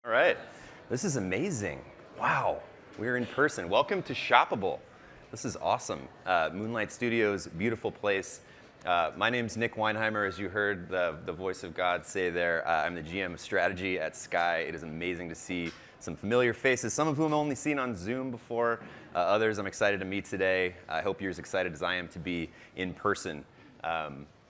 All right, this is amazing. Wow, we're in person. Welcome to ShopAble. This is awesome. Moonlight Studios, beautiful place. My name's Nick Weinheimer, as you heard the voice of God say there. I'm the GM of strategy at Skai. It is amazing to see some familiar faces, some of whom I've only seen on Zoom before. Others I'm excited to meet today. I hope you're as excited as I am to be in person.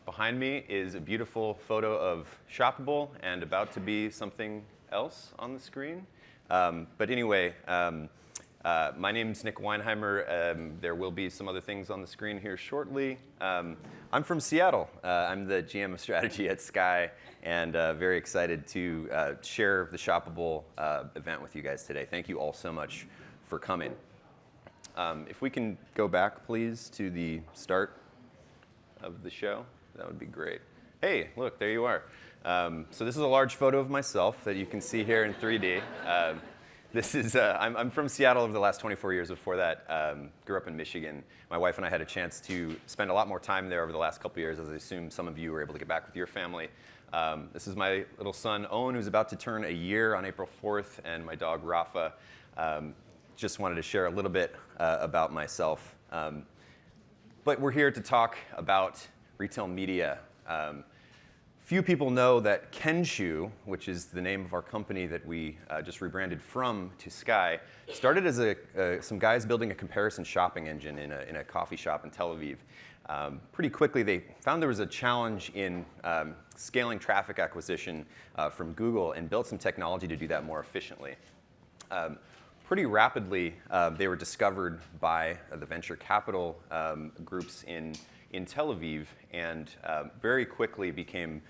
Behind me is a beautiful photo of ShopAble and about to be something else on the screen. But anyway, my name's Nick Weinheimer. There will be some other things on the screen here shortly. I'm from Seattle. I'm the GM of strategy at Skai, and very excited to share the ShopAble event with you guys today. Thank you all so much for coming. If we can go back, please, to the start of the show, that would be great. Hey, look, there you are. So this is a large photo of myself that you can see here in 3D. I'm from Seattle over the last 24 years. Before that, grew up in Michigan. My wife and I had a chance to spend a lot more time there over the last couple years, as I assume some of you were able to get back with your family. This is my little son, Owen, who's about to turn a year on April 4th, and my dog, Rafa. Just wanted to share a little bit about myself. But we're here to talk about retail media. Few people know that Kenshu, which is the name of our company that we just rebranded from to Skai, started as some guys building a comparison shopping engine in a coffee shop in Tel Aviv. Pretty quickly, they found there was a challenge in scaling traffic acquisition from Google and built some technology to do that more efficiently. Pretty rapidly, they were discovered by the venture capital groups in Tel Aviv, and very quickly became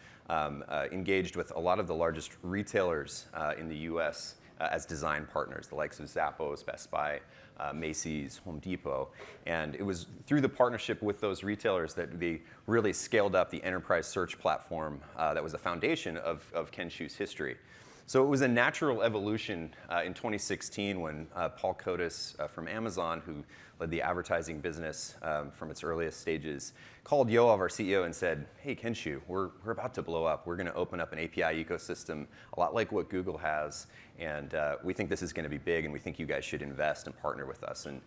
engaged with a lot of the largest retailers in the US as design partners, the likes of Zappos, Best Buy, Macy's, Home Depot. And it was through the partnership with those retailers that they really scaled up the enterprise search platform that was the foundation of Kenshu's history. So it was a natural evolution in 2016 when Paul Kotis from Amazon, who led the advertising business from its earliest stages, called Yoav, our CEO, and said, hey, Kenshu, we're about to blow up. We're going to open up an API ecosystem, a lot like what Google has, and we think this is going to be big, and we think you guys should invest and partner with us. And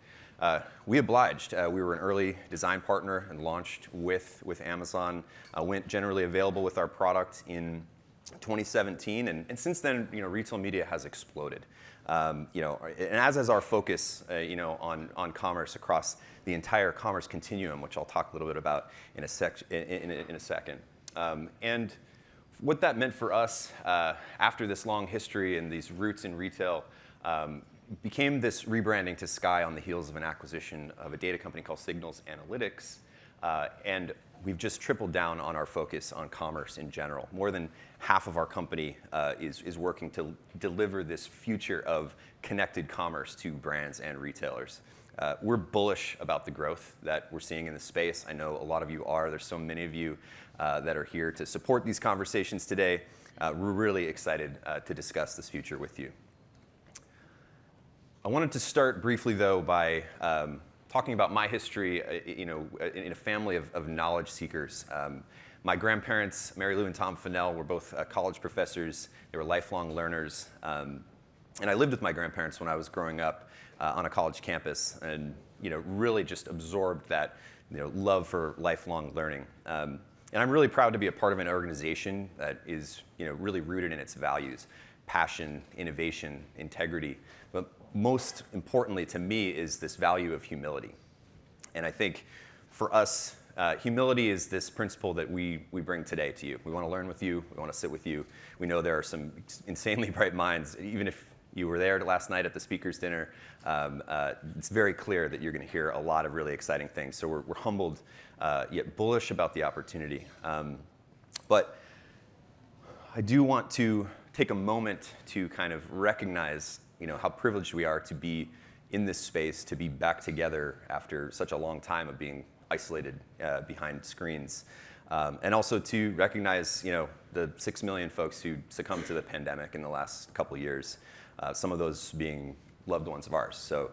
we obliged. We were an early design partner and launched with Amazon, went generally available with our product in 2017, and since then, retail media has exploded. And as is our focus, on commerce across the entire commerce continuum, which I'll talk a little bit about in a second. And what that meant for us after this long history and these roots in retail became this rebranding to Skai on the heels of an acquisition of a data company called Signals Analytics, and we've just tripled down on our focus on commerce in general. More than half of our company is working to deliver this future of connected commerce to brands and retailers. We're bullish about the growth that we're seeing in the space. I know a lot of you are. There's so many of you that are here to support these conversations today. We're really excited to discuss this future with you. I wanted to start briefly, though, by talking about my history, in a family of knowledge seekers. My grandparents, Mary Lou and Tom Fennell, were both college professors. They were lifelong learners. And I lived with my grandparents when I was growing up on a college campus, and really just absorbed that love for lifelong learning. And I'm really proud to be a part of an organization that is really rooted in its values: passion, innovation, integrity. But most importantly to me is this value of humility. And I think for us, humility is this principle that we bring today to you. We want to learn with you. We want to sit with you. We know there are some insanely bright minds. Even if you were there last night at the speaker's dinner, it's very clear that you're going to hear a lot of really exciting things. So we're humbled, yet bullish about the opportunity. But I do want to take a moment to kind of recognize how privileged we are to be in this space, to be back together after such a long time of being isolated behind screens. And also to recognize, the 6 million folks who succumbed to the pandemic in the last couple of years, some of those being loved ones of ours. So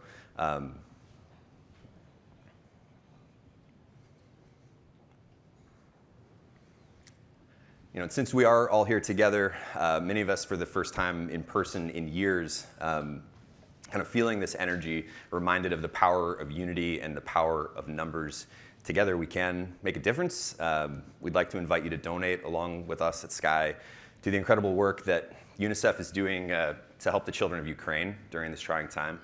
Since we are all here together, many of us for the first time in person in years, kind of feeling this energy, reminded of the power of unity and the power of numbers. Together we can make a difference. We'd like to invite you to donate along with us at Skai to the incredible work that UNICEF is doing to help the children of Ukraine during this trying time.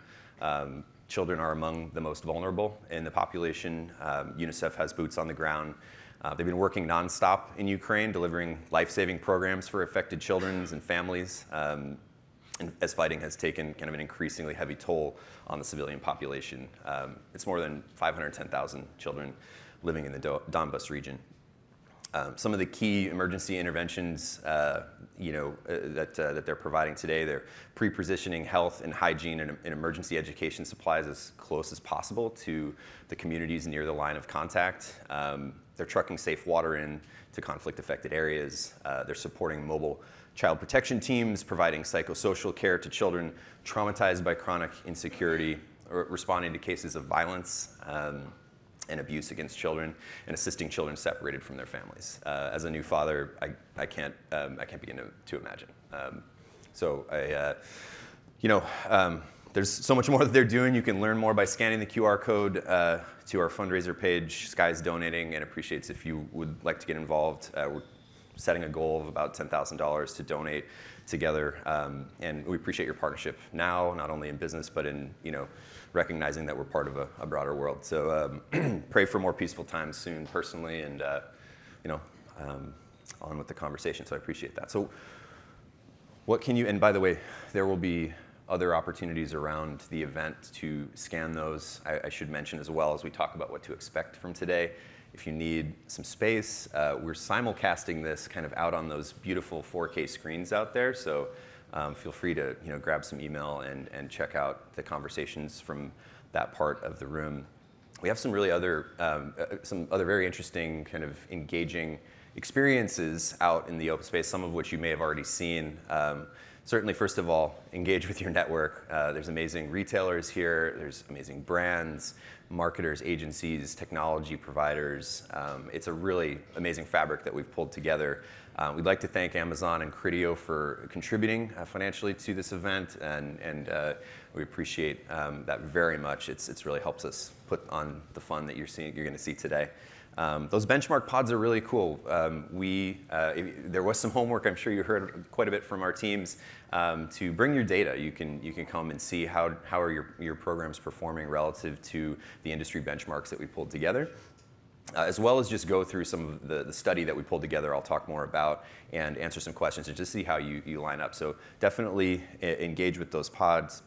Children are among the most vulnerable in the population. UNICEF has boots on the ground. They've been working nonstop in Ukraine, delivering life-saving programs for affected children and families, and as fighting has taken kind of an increasingly heavy toll on the civilian population. It's more than 510,000 children living in the Donbas region. Some of the key emergency interventions that they're providing today, they're pre-positioning health and hygiene and emergency education supplies as close as possible to the communities near the line of contact. They're trucking safe water in to conflict-affected areas. They're supporting mobile child protection teams, providing psychosocial care to children traumatized by chronic insecurity, or responding to cases of violence and abuse against children, and assisting children separated from their families. As a new father, I can't begin to imagine. There's so much more that they're doing. You can learn more by scanning the QR code to our fundraiser page. Skai's donating and appreciates if you would like to get involved. We're setting a goal of about $10,000 to donate together, and we appreciate your partnership now, not only in business but in recognizing that we're part of a broader world. So pray for more peaceful times soon, personally, and on with the conversation. So I appreciate that. So what can you? And by the way, there will be other opportunities around the event to scan those. I should mention as well, as we talk about what to expect from today, if you need some space, we're simulcasting this kind of out on those beautiful 4K screens out there. So feel free to grab some email and check out the conversations from that part of the room. We have some other very interesting kind of engaging experiences out in the open space, some of which you may have already seen. Certainly, first of all, engage with your network. There's amazing retailers here. There's amazing brands, marketers, agencies, technology providers. It's a really amazing fabric that we've pulled together. We'd like to thank Amazon and Criteo for contributing financially to this event, and we appreciate that very much. It's really helps us put on the fun that you're going to see today. Those benchmark pods are really cool. There was some homework, I'm sure you heard quite a bit from our teams, to bring your data. You can come and see how are your programs performing relative to the industry benchmarks that we pulled together, as well as just go through some of the study that we pulled together. I'll talk more about and answer some questions and just see how you line up. So definitely engage with those pods.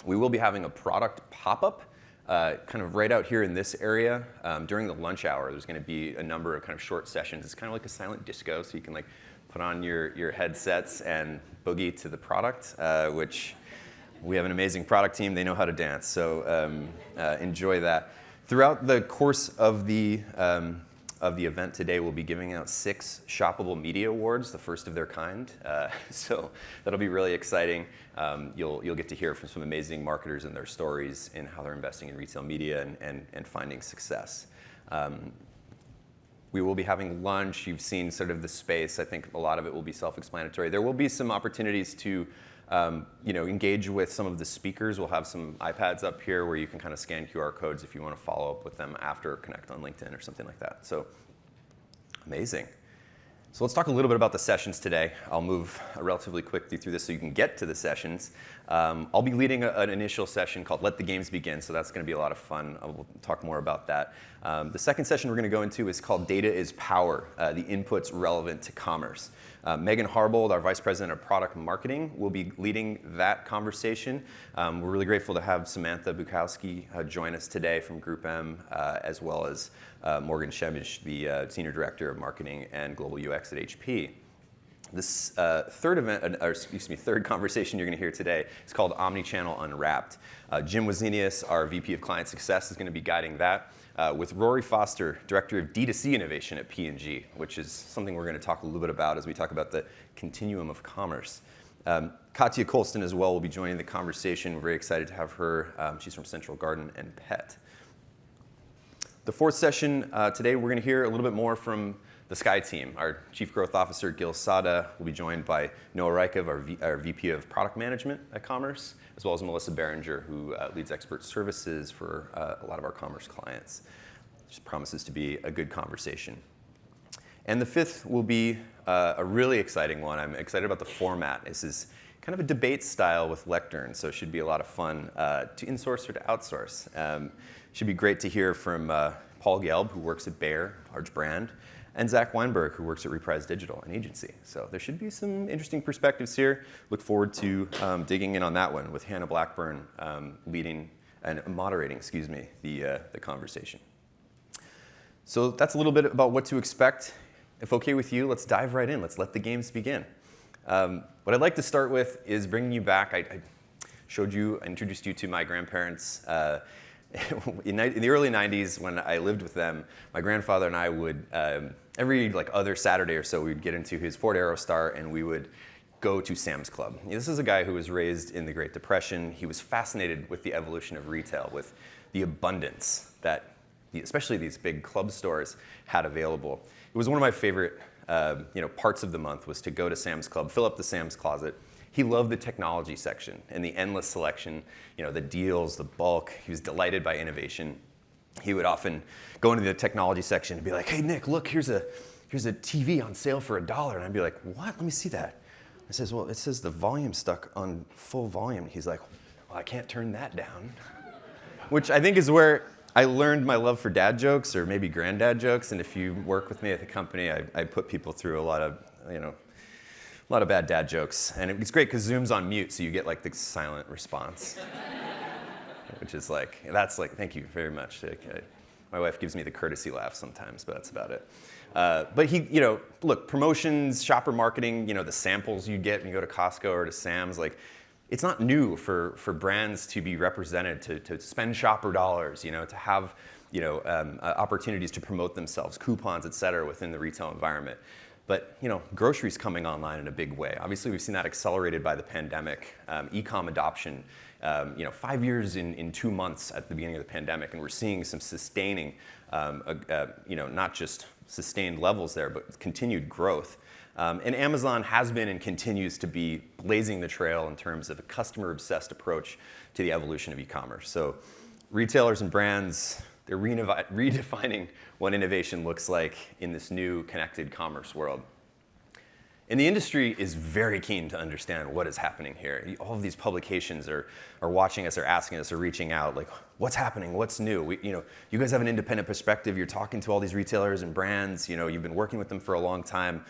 We will be having a product pop-up kind of right out here in this area during the lunch hour. There's going to be a number of kind of short sessions. It's kind of like a silent disco, so you can put on your headsets and boogie to the product, which we have an amazing product team. They know how to dance, so enjoy that. Throughout the course of the event today, we'll be giving out 6 ShopAble Media Awards, the first of their kind. So that'll be really exciting. You'll get to hear from some amazing marketers and their stories in how they're investing in retail media and finding success. We will be having lunch. You've seen sort of the space. I think a lot of it will be self-explanatory. There will be some opportunities to engage with some of the speakers. We'll have some iPads up here where you can kind of scan QR codes if you want to follow up with them after, connect on LinkedIn or something like that. So amazing. So let's talk a little bit about the sessions today. I'll move relatively quickly through this so you can get to the sessions. I'll be leading an initial session called Let the Games Begin, so that's going to be a lot of fun. We'll talk more about that. The second session we're going to go into is called Data is Power, the inputs relevant to commerce. Megan Harbold, our Vice President of Product Marketing, will be leading that conversation. We're really grateful to have Samantha Bukowski join us today from Group M, as well as Morgan Shemish, the Senior Director of Marketing and Global UX at HP. This third conversation you're going to hear today is called Omnichannel Unwrapped. Jim Wazinius, our VP of Client Success, is going to be guiding that, with Rory Foster, Director of D2C Innovation at P&G, which is something we're going to talk a little bit about as we talk about the continuum of commerce. Katya Colston as well will be joining the conversation. We're very excited to have her. She's from Central Garden and Pet. The fourth session today, we're going to hear a little bit more from the Skai team. Our Chief Growth Officer, Gil Sada, will be joined by Noah Rykov, our VP of Product Management at Commerce, as well as Melissa Behringer, who leads expert services for a lot of our commerce clients. Just promises to be a good conversation. And the fifth will be a really exciting one. I'm excited about the format. This is kind of a debate style with lecterns, so it should be a lot of fun to insource or to outsource. Should be great to hear from Paul Gelb, who works at Bayer, large brand, and Zach Weinberg, who works at Reprise Digital, an agency. So there should be some interesting perspectives here. Look forward to digging in on that one with Hannah Blackburn leading and moderating, the conversation. So that's a little bit about what to expect. If okay with you, let's dive right in. Let's let the games begin. What I'd like to start with is bringing you back. I introduced you to my grandparents. In the early 90s, when I lived with them, my grandfather and I would, every other Saturday or so, we'd get into his Ford Aerostar and we would go to Sam's Club. This is a guy who was raised in the Great Depression. He was fascinated with the evolution of retail, with the abundance that especially these big club stores had available. It was one of my favorite parts of the month was to go to Sam's Club, fill up the Sam's Closet. He loved the technology section and the endless selection, the deals, the bulk. He was delighted by innovation. He would often go into the technology section and be like, "Hey, Nick, look, here's a TV on sale for $1." And I'd be like, "What? Let me see that." I says, "Well, it says the volume stuck on full volume." He's like, "Well, I can't turn that down." Which I think is where I learned my love for dad jokes, or maybe granddad jokes. And if you work with me at the company, I put people through a lot of bad dad jokes. And it's great because Zoom's on mute, so you get the silent response, which is thank you very much. My wife gives me the courtesy laugh sometimes, but that's about it. But look, promotions, shopper marketing, the samples you get when you go to Costco or to Sam's, it's not new for brands to be represented, to spend shopper dollars, to have opportunities to promote themselves, coupons, et cetera, within the retail environment. But groceries coming online in a big way. Obviously, we've seen that accelerated by the pandemic. E-com adoption, 5 years in 2 months at the beginning of the pandemic, and we're seeing some sustaining, not just sustained levels there, but continued growth. And Amazon has been and continues to be blazing the trail in terms of a customer-obsessed approach to the evolution of e-commerce. So retailers and brands, they're redefining what innovation looks like in this new connected commerce world. And the industry is very keen to understand what is happening here. All of these publications are watching us, are asking us, are reaching out, what's happening, what's new? You guys have an independent perspective. You're talking to all these retailers and brands. You've been working with them for a long time.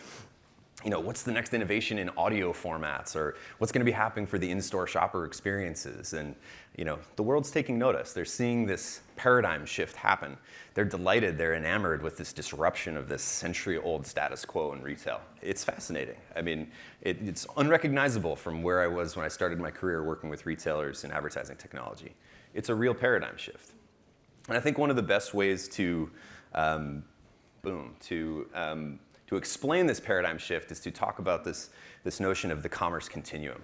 What's the next innovation in audio formats, or what's going to be happening for the in-store shopper experiences? And the world's taking notice. They're seeing this paradigm shift happen. They're delighted, they're enamored with this disruption of this century-old status quo in retail. It's fascinating. I mean, it's unrecognizable from where I was when I started my career working with retailers in advertising technology. It's a real paradigm shift. And I think one of the best ways to explain this paradigm shift is to talk about this notion of the commerce continuum.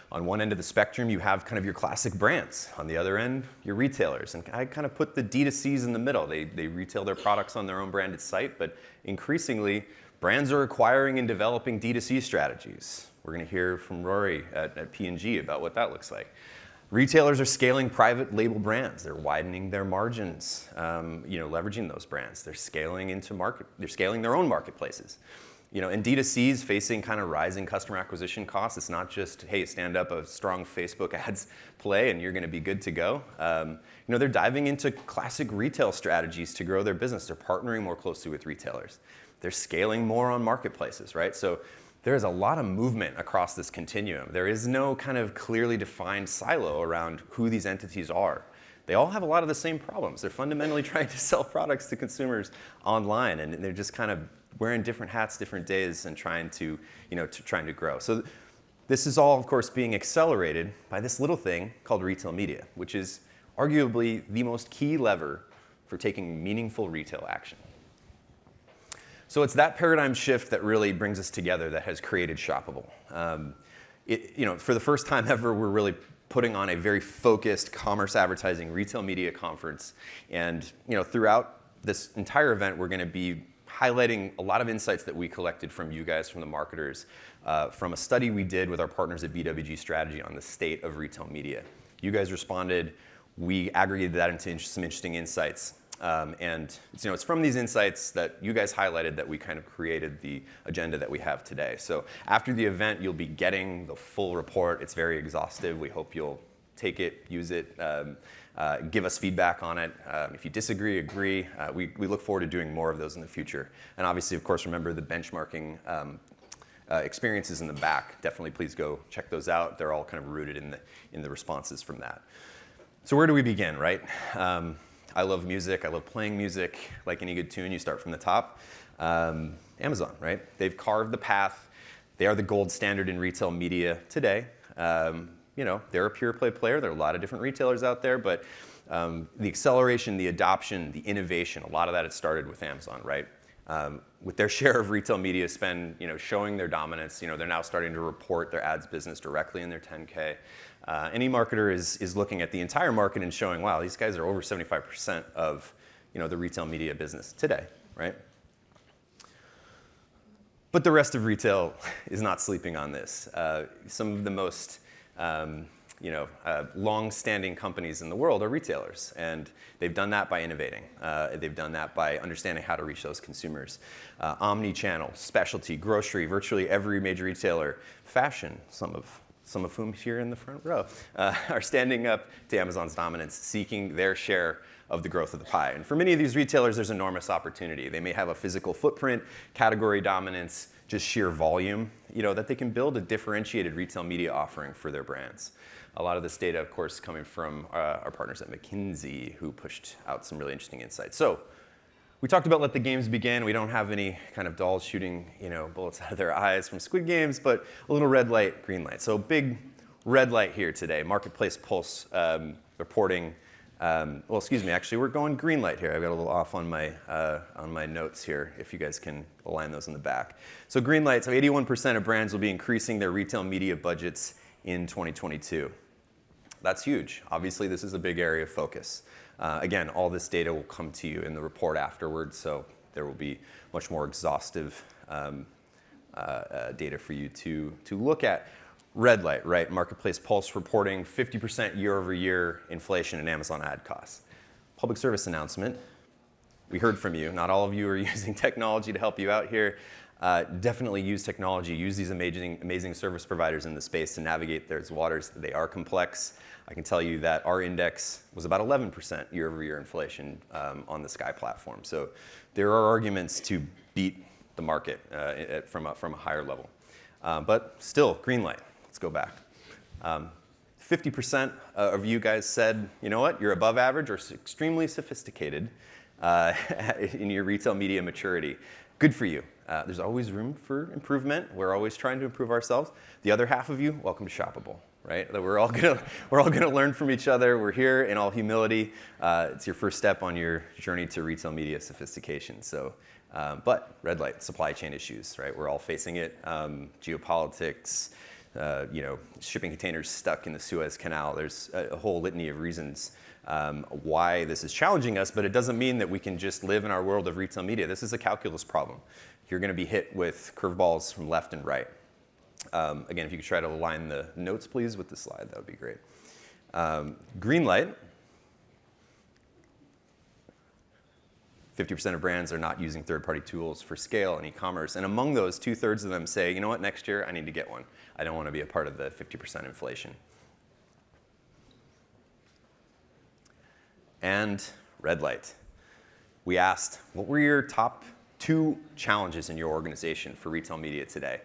On one end of the spectrum, you have kind of your classic brands. On the other end, your retailers. And I kind of put the D2Cs in the middle. They retail their products on their own branded site, but increasingly, brands are acquiring and developing D2C strategies. We're going to hear from Rory at P&G about what that looks like. Retailers are scaling private label brands. They're widening their margins, leveraging those brands. They're scaling They're scaling their own marketplaces. And D2C's facing kind of rising customer acquisition costs. It's not just, hey, stand up a strong Facebook ads play and you're going to be good to go. They're diving into classic retail strategies to grow their business. They're partnering more closely with retailers. They're scaling more on marketplaces, right? So there is a lot of movement across this continuum. There is no kind of clearly defined silo around who these entities are. They all have a lot of the same problems. They're fundamentally trying to sell products to consumers online, and they're just kind of wearing different hats, different days, and trying to grow. So this is all, of course, being accelerated by this little thing called retail media, which is arguably the most key lever for taking meaningful retail action. So it's that paradigm shift that really brings us together that has created ShopAble. For the first time ever, we're really putting on a very focused commerce advertising retail media conference. And throughout this entire event, we're going to be highlighting a lot of insights that we collected from you guys, from the marketers, from a study we did with our partners at BWG Strategy on the state of retail media. You guys responded. We aggregated that into some interesting insights. And it's from these insights that you guys highlighted that we kind of created the agenda that we have today. So after the event, you'll be getting the full report. It's very exhaustive. We hope you'll take it, use it, give us feedback on it. If you disagree, agree. We look forward to doing more of those in the future. And obviously, of course, remember the benchmarking experiences in the back. Definitely please go check those out. They're all kind of rooted in the responses from that. So where do we begin, right? I love music. I love playing music. Like any good tune, you start from the top. Amazon, right? They've carved the path. They are the gold standard in retail media today. They're a pure play player. There are a lot of different retailers out there, but the acceleration, the adoption, the innovation, a lot of that has started with Amazon, right? With their share of retail media spend, showing their dominance, they're now starting to report their ads business directly in their 10K. Any marketer is looking at the entire market and showing, wow, these guys are over 75% of the retail media business today, right? But the rest of retail is not sleeping on this. Some of the most long-standing companies in the world are retailers, and they've done that by innovating. They've done that by understanding how to reach those consumers. Omni-channel, specialty, grocery, virtually every major retailer, fashion, some of whom here in the front row, are standing up to Amazon's dominance, seeking their share of the growth of the pie. And for many of these retailers, there's enormous opportunity. They may have a physical footprint, category dominance, just sheer volume, that they can build a differentiated retail media offering for their brands. A lot of this data, of course, coming from our partners at McKinsey, who pushed out some really interesting insights. So we talked about let the games begin. We don't have any kind of dolls shooting, bullets out of their eyes from Squid Games, but a little red light, green light. So big red light here today. Marketplace Pulse reporting. Actually, we're going green light here. I've got a little off on my notes here, if you guys can align those in the back. So green light, so 81% of brands will be increasing their retail media budgets in 2022. That's huge. Obviously, this is a big area of focus. Again, all this data will come to you in the report afterwards, so there will be much more exhaustive data for you to look at. Red light, right? Marketplace Pulse reporting 50% year-over-year inflation in Amazon ad costs. Public service announcement. We heard from you. Not all of you are using technology to help you out here. Definitely use technology. Use these amazing service providers in the space to navigate those waters. They are complex. I can tell you that our index was about 11% year-over-year inflation on the Skai platform. So there are arguments to beat the market from a higher level. But still, green light. Let's go back. 50% of you guys said, you know what, you're above average or extremely sophisticated in your retail media maturity. Good for you. There's always room for improvement. We're always trying to improve ourselves. The other half of you, welcome to ShopAble, right? We're all gonna learn from each other. We're here in all humility. It's your first step on your journey to retail media sophistication. So, but red light, supply chain issues, right? We're all facing it. Geopolitics. Shipping containers stuck in the Suez Canal. There's a whole litany of reasons why this is challenging us, but it doesn't mean that we can just live in our world of retail media. This is a calculus problem. You're going to be hit with curveballs from left and right. Again, if you could try to align the notes, please, with the slide, that would be great. Green light. 50% of brands are not using third-party tools for scale and e-commerce. And among those, 2/3 of them say, you know what, next year I need to get one. I don't want to be a part of the 50% inflation. And red light. We asked, what were your top 2 challenges in your organization for retail media today?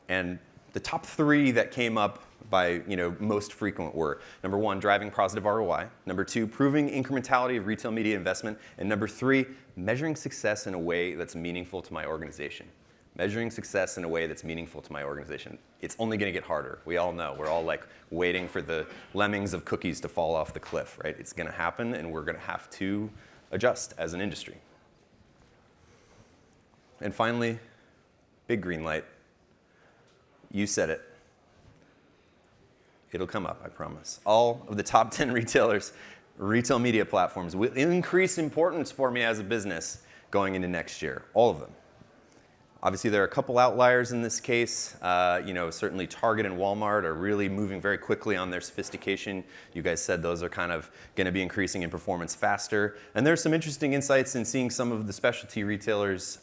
And the top 3 that came up by most frequent were, number 1, driving positive ROI, number 2, proving incrementality of retail media investment, and number 3, measuring success in a way that's meaningful to my organization. Measuring success in a way that's meaningful to my organization. It's only going to get harder. We all know. We're all like waiting for the lemmings of cookies to fall off the cliff, right? It's going to happen, and we're going to have to adjust as an industry. And finally, big green light. You said it. It'll come up, I promise. All of the top 10 retail media platforms will increase importance for me as a business going into next year, all of them. Obviously, there are a couple outliers in this case. Certainly Target and Walmart are really moving very quickly on their sophistication. You guys said those are kind of going to be increasing in performance faster. And there's some interesting insights in seeing some of the specialty retailers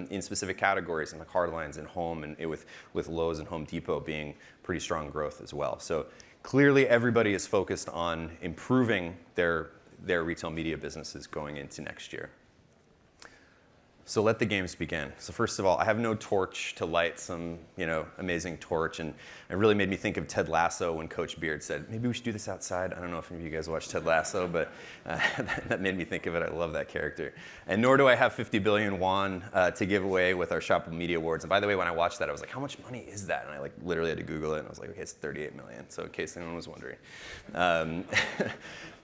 in specific categories, in the hard lines and home, and with Lowe's and Home Depot being pretty strong growth as well. So clearly, everybody is focused on improving their retail media businesses going into next year. So let the games begin. So first of all, I have no torch to light some, amazing torch, and it really made me think of Ted Lasso when Coach Beard said, maybe we should do this outside. I don't know if any of you guys watched Ted Lasso, but that made me think of it. I love that character. And nor do I have 50 billion won to give away with our ShopAble Media Awards. And by the way, when I watched that, I was like, how much money is that? And I literally had to Google it, and I was like, okay, it's 38 million. So in case anyone was wondering.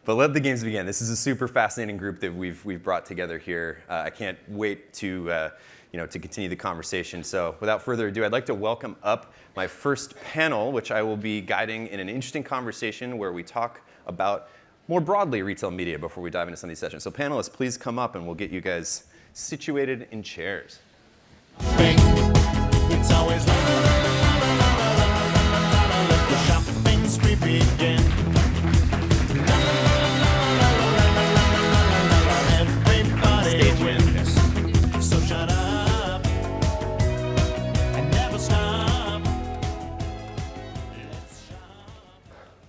But let the games begin. This is a super fascinating group that we've brought together here. I can't wait to continue the conversation. So without further ado, I'd like to welcome up my first panel, which I will be guiding in an interesting conversation where we talk about more broadly retail media before we dive into some of these sessions. So panelists, please come up and we'll get you guys situated in chairs. It's always let the shopping spree begin.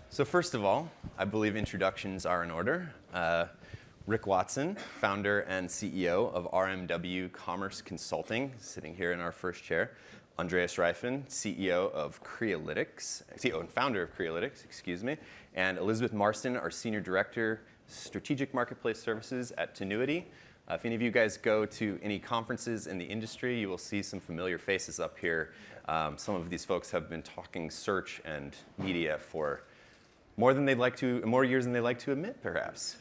So first of all, I believe introductions are in order. Rick Watson, founder and CEO of RMW Commerce Consulting, sitting here in our first chair. Andreas Reifen, CEO and founder of Crealytics, and Elizabeth Marston, our Senior Director, Strategic Marketplace Services at Tenuity. If any of you guys go to any conferences in the industry, you will see some familiar faces up here. Some of these folks have been talking search and media for more years than they'd like to admit, perhaps.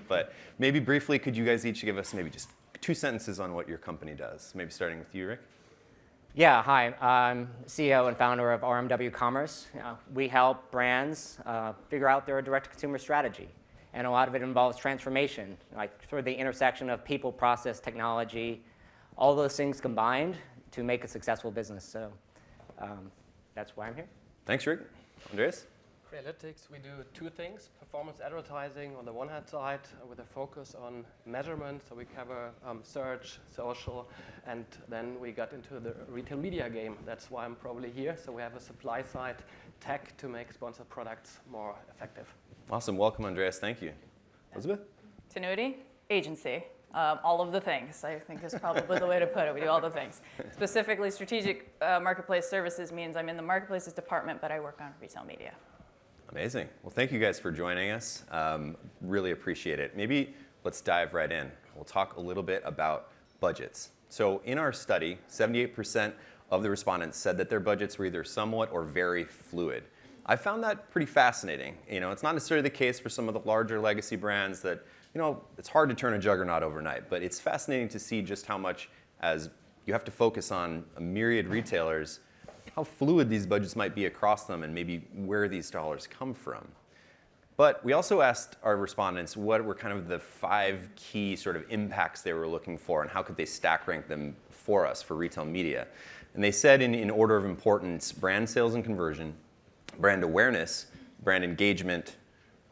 But maybe briefly, could you guys each give us maybe just 2 sentences on what your company does? Maybe starting with you, Rick. Yeah, hi. I'm CEO and founder of RMW Commerce. We help brands figure out their direct-to-consumer strategy. And a lot of it involves transformation, like through the intersection of people, process, technology, all those things combined to make a successful business. So that's why I'm here. Thanks, Rick. Andreas? Crealytics, we do 2 things. Performance advertising on the one hand side with a focus on measurement. So we cover search, social, and then we got into the retail media game. That's why I'm probably here. So we have a supply side tech to make sponsored products more effective. Awesome. Welcome, Andreas. Thank you. Elizabeth? Tenuity, agency. All of the things, I think is probably the way to put it. We do all the things. Specifically, strategic marketplace services means I'm in the marketplaces department, but I work on retail media. Amazing. Well, thank you guys for joining us. Really appreciate it. Maybe let's dive right in. We'll talk a little bit about budgets. So in our study, 78% of the respondents said that their budgets were either somewhat or very fluid. I found that pretty fascinating. It's not necessarily the case for some of the larger legacy brands that, it's hard to turn a juggernaut overnight, but it's fascinating to see just how much, as you have to focus on a myriad retailers, how fluid these budgets might be across them and maybe where these dollars come from. But we also asked our respondents what were kind of the 5 key sort of impacts they were looking for and how could they stack rank them for us for retail media. And they said in order of importance, brand sales and conversion, brand awareness, brand engagement,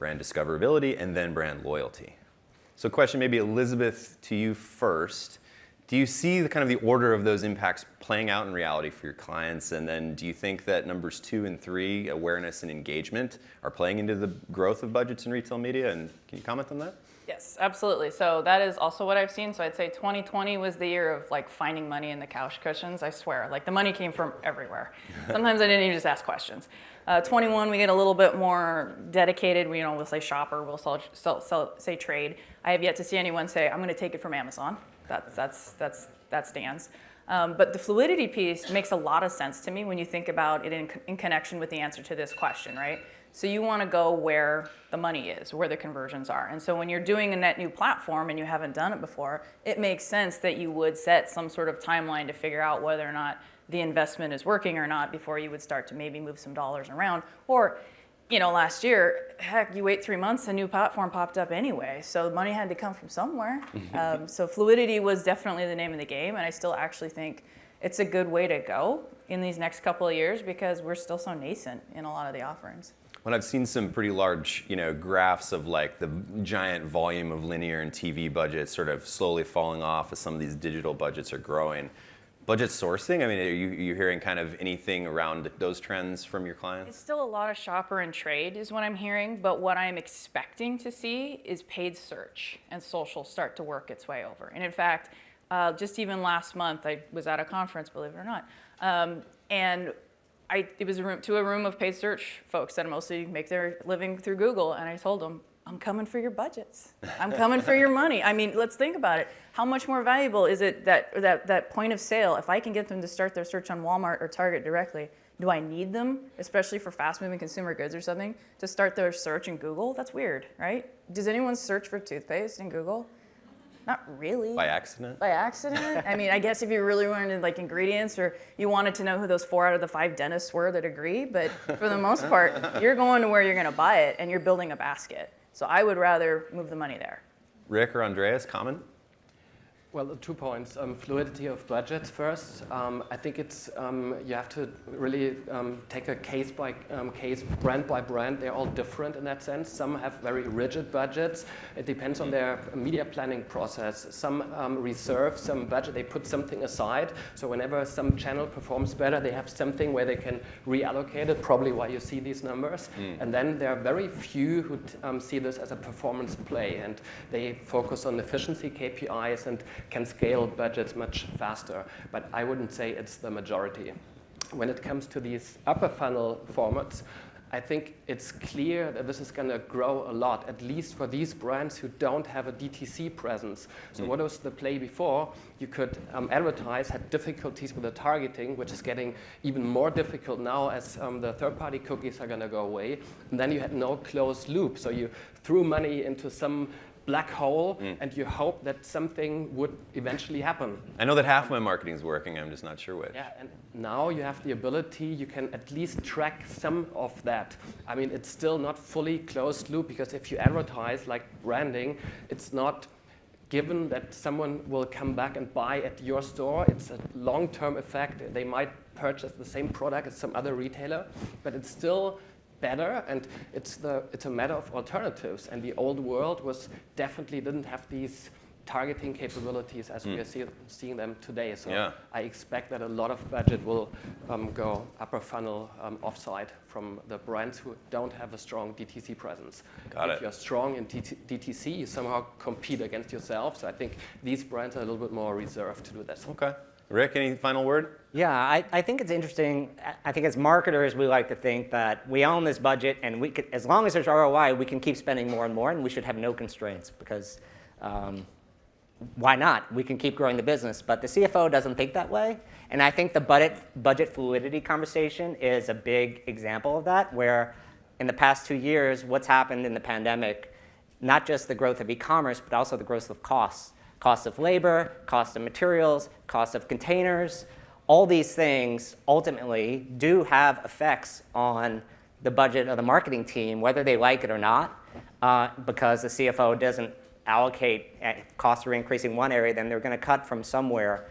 brand discoverability, and then brand loyalty. So question maybe Elizabeth to you first. Do you see the kind of the order of those impacts playing out in reality for your clients? And then do you think that numbers 2 and 3, awareness and engagement, are playing into the growth of budgets in retail media? And can you comment on that? Yes, absolutely. So that is also what I've seen. So I'd say 2020 was the year of finding money in the couch cushions. I swear, the money came from everywhere. Sometimes I didn't even just ask questions. 21, we get a little bit more dedicated. We'll say shopper, we'll say trade. I have yet to see anyone say, I'm going to take it from Amazon. That stands. But the fluidity piece makes a lot of sense to me when you think about it in connection with the answer to this question, right? So you want to go where the money is, where the conversions are. And so when you're doing a net new platform and you haven't done it before, it makes sense that you would set some sort of timeline to figure out whether or not the investment is working or not before you would start to maybe move some dollars around. Or last year, heck, you wait 3 months, a new platform popped up anyway. So the money had to come from somewhere. So fluidity was definitely the name of the game. And I still actually think it's a good way to go in these next couple of years because we're still so nascent in a lot of the offerings. Well, I've seen some pretty large, graphs of like the giant volume of linear and TV budgets sort of slowly falling off as some of these digital budgets are growing. Budget sourcing, I mean, are you hearing kind of anything around those trends from your clients? It's still a lot of shopper and trade is what I'm hearing, but what I'm expecting to see is paid search and social start to work its way over. And in fact, just even last month, I was at a conference, believe it or not, and it was a room of paid search folks that mostly make their living through Google, and I told them, I'm coming for your budgets. I'm coming for your money. I mean, let's think about it. How much more valuable is it that point of sale, if I can get them to start their search on Walmart or Target directly, do I need them, especially for fast-moving consumer goods or something, to start their search in Google? That's weird, right? Does anyone search for toothpaste in Google? Not really. By accident? By accident? I mean, I guess if you really wanted like ingredients or you wanted to know who those 4 out of the 5 dentists were that agree, but for the most part, you're going to where you're going to buy it and you're building a basket. So I would rather move the money there. Rick or Andreas, comment? Well, 2 points. Fluidity of budgets first. I think it's you have to really take a case by case, brand by brand. They're all different in that sense. Some have very rigid budgets. It depends on their media planning process. Some reserve some budget. They put something aside. So whenever some channel performs better, they have something where they can reallocate it. Probably why you see these numbers. And then there are very few who see this as a performance play, and they focus on efficiency KPIs and can scale budgets much faster, but I wouldn't say it's the majority. When it comes to these upper funnel formats, I think it's clear that this is going to grow a lot, at least for these brands who don't have a DTC presence. So what was the play before? You could advertise, had difficulties with the targeting, which is getting even more difficult now as the third-party cookies are going to go away. And then you had no closed loop. So you threw money into some black hole, and you hope that something would eventually happen. I know that half of my marketing is working, I'm just not sure which. Yeah, and now you have the ability, you can at least track some of that. I mean, it's still not fully closed loop, because if you advertise like branding, it's not given that someone will come back and buy at your store. It's a long-term effect. They might purchase the same product as some other retailer, but it's still better, and it's a matter of alternatives. And the old world didn't have these targeting capabilities as we are seeing them today. So I expect that a lot of budget will go upper funnel offsite from the brands who don't have a strong DTC presence. If you're strong in DTC, you somehow compete against yourself. So I think these brands are a little bit more reserved to do that. Okay. Rick, any final word? Yeah, I think it's interesting. I think as marketers, we like to think that we own this budget, and we could, as long as there's ROI, we can keep spending more and more, and we should have no constraints, because why not? We can keep growing the business. But the CFO doesn't think that way, and I think the budget fluidity conversation is a big example of that, where in the past 2 years, what's happened in the pandemic, not just the growth of e-commerce, but also the growth of costs. Cost of labor, cost of materials, cost of containers, all these things ultimately do have effects on the budget of the marketing team, whether they like it or not, because the CFO doesn't allocate, costs are increasing one area, then they're going to cut from somewhere.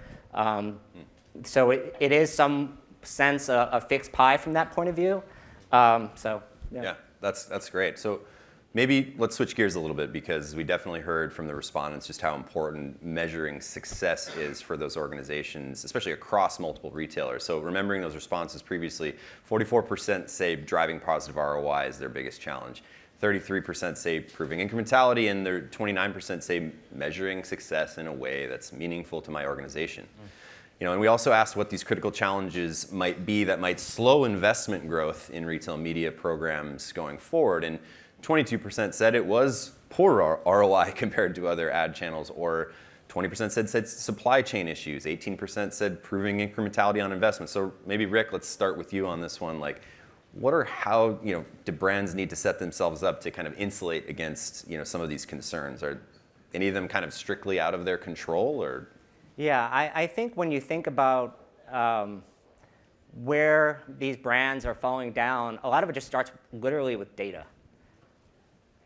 So it is some sense a fixed pie from that point of view. Yeah, that's great. So maybe let's switch gears a little bit, because we definitely heard from the respondents just how important measuring success is for those organizations, especially across multiple retailers. So remembering those responses previously, 44% say driving positive ROI is their biggest challenge. 33% say proving incrementality, and 29% say measuring success in a way that's meaningful to my organization. And we also asked what these critical challenges might be that might slow investment growth in retail media programs going forward. And 22% said it was poor ROI compared to other ad channels, or 20% said supply chain issues, 18% said proving incrementality on investment. So maybe Rick, let's start with you on this one. Like, how do brands need to set themselves up to kind of insulate against some of these concerns? Are any of them kind of strictly out of their control, or? Yeah, I think when you think about where these brands are falling down, a lot of it just starts literally with data.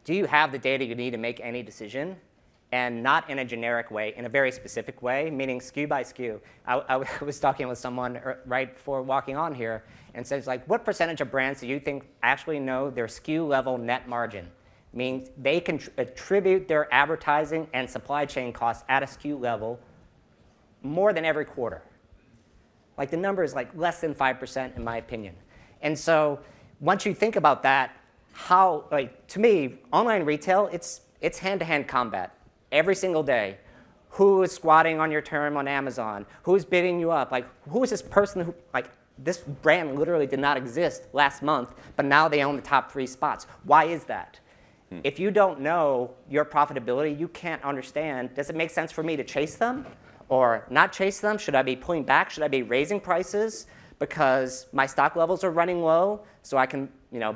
Do you have the data you need to make any decision? And not in a generic way, in a very specific way, meaning SKU by SKU. I was talking with someone right before walking on here, and says, like, what percentage of brands do you think actually know their SKU level net margin? Means they can attribute their advertising and supply chain costs at a SKU level more than every quarter. Like, the number is like less than 5% in my opinion. And so once you think about that, how, like, to me, online retail, it's hand-to-hand combat every single day. Who is squatting on your term on Amazon? Who's bidding you up? Like, who is this person who, like, this brand literally did not exist last month, but now they own the top 3 spots. Why is that? If you don't know your profitability, you can't understand, does it make sense for me to chase them or not chase them? Should I be pulling back? Should I be raising prices because my stock levels are running low so I can,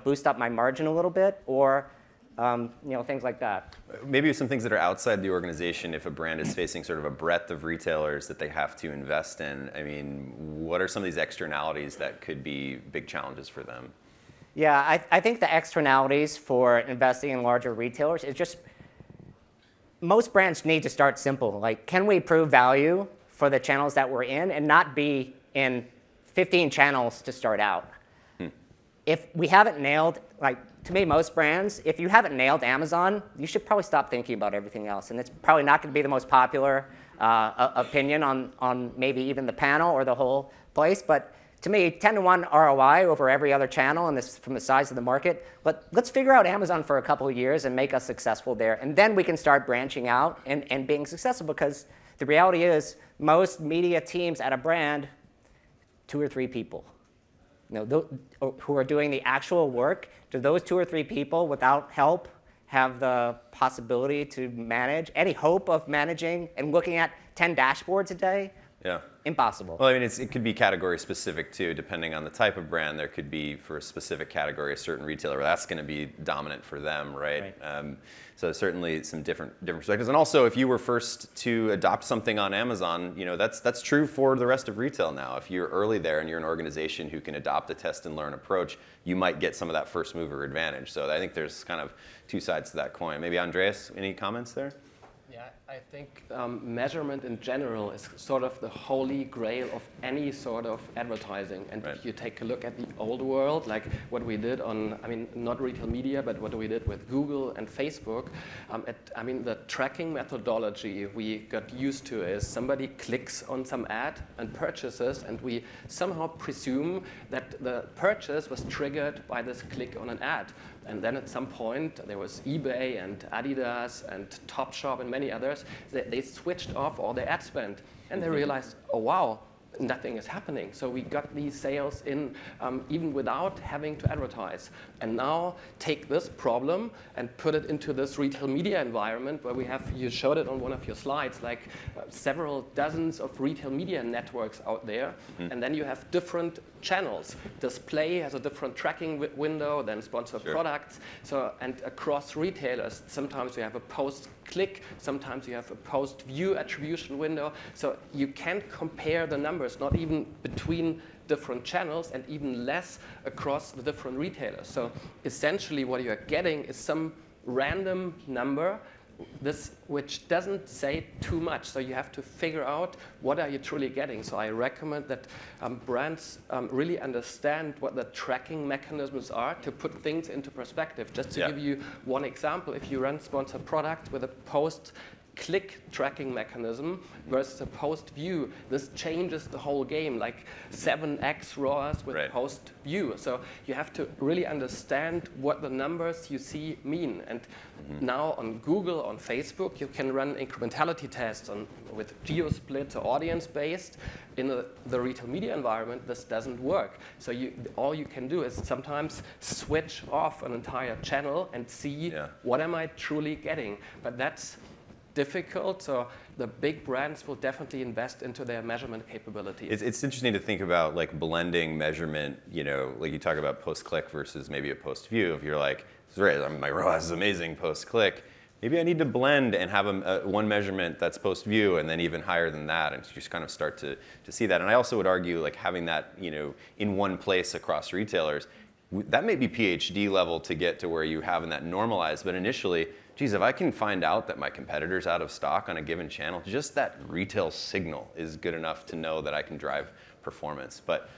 boost up my margin a little bit? Or things like that. Maybe some things that are outside the organization, if a brand is facing sort of a breadth of retailers that they have to invest in, I mean, what are some of these externalities that could be big challenges for them? Yeah, I think the externalities for investing in larger retailers is just, most brands need to start simple. Like, can we prove value for the channels that we're in and not be in 15 channels to start out? If we haven't nailed, like, to me, most brands, if you haven't nailed Amazon, you should probably stop thinking about everything else. And it's probably not going to be the most popular opinion on maybe even the panel or the whole place. But to me, 10-to-1 ROI over every other channel, and this from the size of the market. But let's figure out Amazon for a couple of years and make us successful there. And then we can start branching out and being successful, because the reality is most media teams at a brand, 2 or 3 people. Who are doing the actual work, do those 2 or 3 people without help have the possibility to manage, any hope of managing and looking at 10 dashboards a day? Yeah. Impossible. Well, I mean, it could be category specific too, depending on the type of brand. There could be, for a specific category, a certain retailer where that's going to be dominant for them, right? So certainly some different perspectives. And also, if you were first to adopt something on Amazon, that's true for the rest of retail now. If you're early there and you're an organization who can adopt a test and learn approach, you might get some of that first mover advantage. So I think there's kind of 2 sides to that coin. Maybe Andreas, any comments there? Yeah, I think measurement in general is sort of the holy grail of any sort of advertising. And if you take a look at the old world, like what we did on, not retail media, but what we did with Google and Facebook, the tracking methodology we got used to is somebody clicks on some ad and purchases, and we somehow presume that the purchase was triggered by this click on an ad. And then at some point, there was eBay and Adidas and Topshop and many others. They switched off all their ad spend. And they realized, oh, wow, nothing is happening. So we got these sales in even without having to advertise. And now take this problem and put it into this retail media environment where we have, you showed it on one of your slides, like several dozens of retail media networks out there. And then you have different channels. Display has a different tracking window than sponsored products. So, and across retailers, sometimes you have a post-click, sometimes you have a post-view attribution window. So you can't compare the numbers, not even between different channels, and even less across the different retailers. So essentially what you're getting is some random number which doesn't say too much. So you have to figure out what are you truly getting. So I recommend that brands really understand what the tracking mechanisms are to put things into perspective. Just to give you one example, if you run sponsored product with a post-click tracking mechanism versus a post-view, this changes the whole game, like 7x ROAS with post-view. So you have to really understand what the numbers you see mean. And now on Google, on Facebook, you can run incrementality tests with geo-split or audience-based. In the retail media environment, this doesn't work. So all you can do is sometimes switch off an entire channel and see what am I truly getting. But that's difficult, so the big brands will definitely invest into their measurement capabilities. It's interesting to think about like blending measurement, like you talk about post-click versus maybe a post-view. If you're like, my ROAS is amazing post-click, maybe I need to blend and have one measurement that's post-view and then even higher than that, and just kind of start to see that. And I also would argue like having that in one place across retailers, that may be PhD level to get to where you having that normalized, but initially, geez, if I can find out that my competitor's out of stock on a given channel, just that retail signal is good enough to know that I can drive performance. But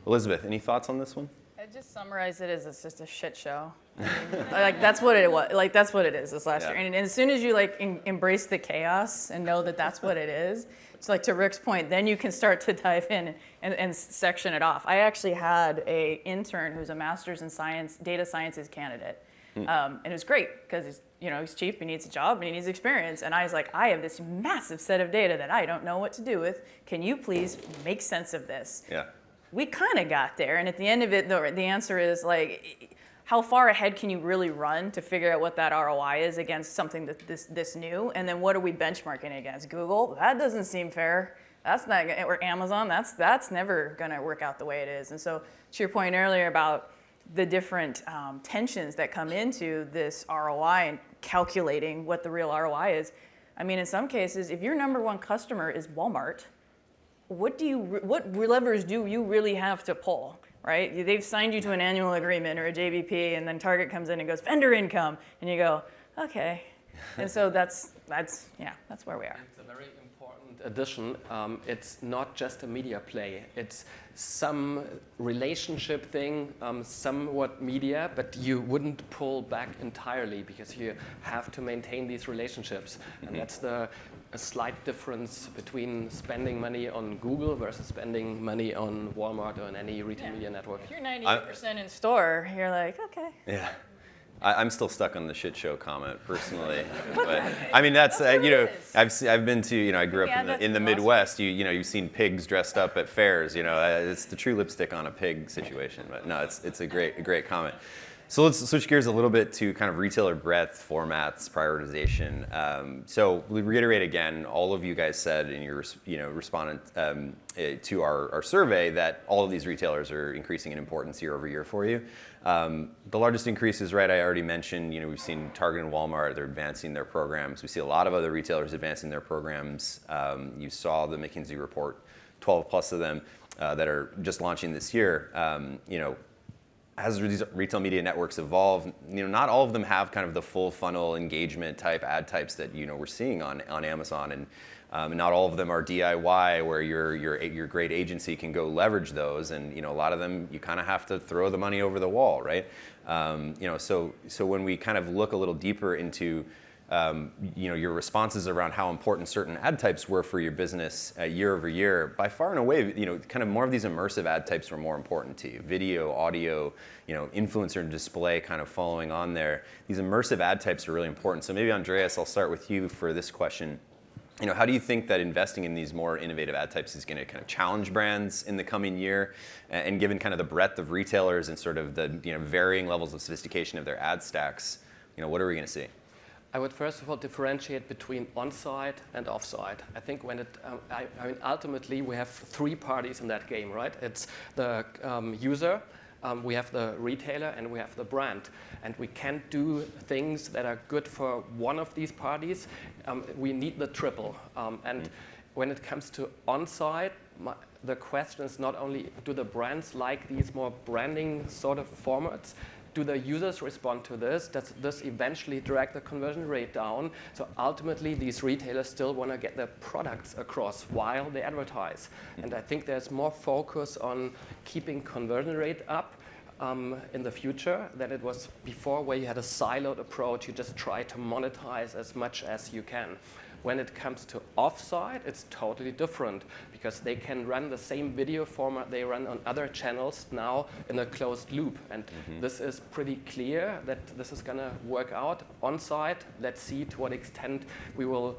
Elizabeth, any thoughts on this one? I just summarize it as it's just a shit show. I mean, like that's what it was. Like that's what it is this last year. And as soon as you like embrace the chaos and know that that's what it is, it's like to Rick's point. Then you can start to dive in and section it off. I actually had an intern who's a master's in science, data sciences candidate, and it was great because he's cheap, he needs a job, and he needs experience. And I was like, I have this massive set of data that I don't know what to do with. Can you please make sense of this? Yeah. We kind of got there, and at the end of it, the answer is like, how far ahead can you really run to figure out what that ROI is against something that this new, and then what are we benchmarking against? Google? That doesn't seem fair. That's not, or Amazon? That's never going to work out the way it is. And so, to your point earlier about the different tensions that come into this ROI and calculating what the real ROI is. I mean, in some cases, if your number one customer is Walmart, what levers do you really have to pull, right? They've signed you to an annual agreement or a JBP, and then Target comes in and goes, vendor income, and you go, okay. And so that's where we are. It's a very important addition. It's not just a media play. It's some relationship thing, somewhat media, but you wouldn't pull back entirely because you have to maintain these relationships. And that's a slight difference between spending money on Google versus spending money on Walmart or on any retail media network. If you're 98% in store, you're like, okay. Yeah. I'm still stuck on the shit show comment personally, but I mean that's I've been to I grew up in the Midwest. You've seen pigs dressed up at fairs. It's the true lipstick on a pig situation. But no, it's a great comment. So let's switch gears a little bit to kind of retailer breadth, formats, prioritization. So we'll reiterate again, all of you guys said in your respondent to our survey that all of these retailers are increasing in importance year over year for you. The largest increases, right, I already mentioned, we've seen Target and Walmart, they're advancing their programs. We see a lot of other retailers advancing their programs. You saw the McKinsey report, 12 plus of them that are just launching this year. As these retail media networks evolve, not all of them have kind of the full funnel engagement type ad types that we're seeing on Amazon, and not all of them are DIY where your great agency can go leverage those, and a lot of them you kind of have to throw the money over the wall, right? So when we kind of look a little deeper into your responses around how important certain ad types were for your business year over year, by far and away, kind of more of these immersive ad types were more important to you. Video, audio, influencer display kind of following on there. These immersive ad types are really important. So maybe Andreas, I'll start with you for this question. How do you think that investing in these more innovative ad types is going to kind of challenge brands in the coming year? And given kind of the breadth of retailers and sort of the varying levels of sophistication of their ad stacks, what are we going to see? I would first of all differentiate between on-site and off-site. I think when I mean, ultimately we have three parties in that game, right? It's the user, we have the retailer, and we have the brand. And we can't do things that are good for one of these parties. We need the triple. When it comes to on-site, the question is not only do the brands like these more branding sort of formats, do the users respond to this? Does this eventually drag the conversion rate down? So ultimately, these retailers still want to get their products across while they advertise. And I think there's more focus on keeping conversion rate up in the future than it was before, where you had a siloed approach. You just try to monetize as much as you can. When it comes to offsite, it's totally different because they can run the same video format they run on other channels now in a closed loop. And this is pretty clear that this is going to work out. On-site, let's see to what extent we will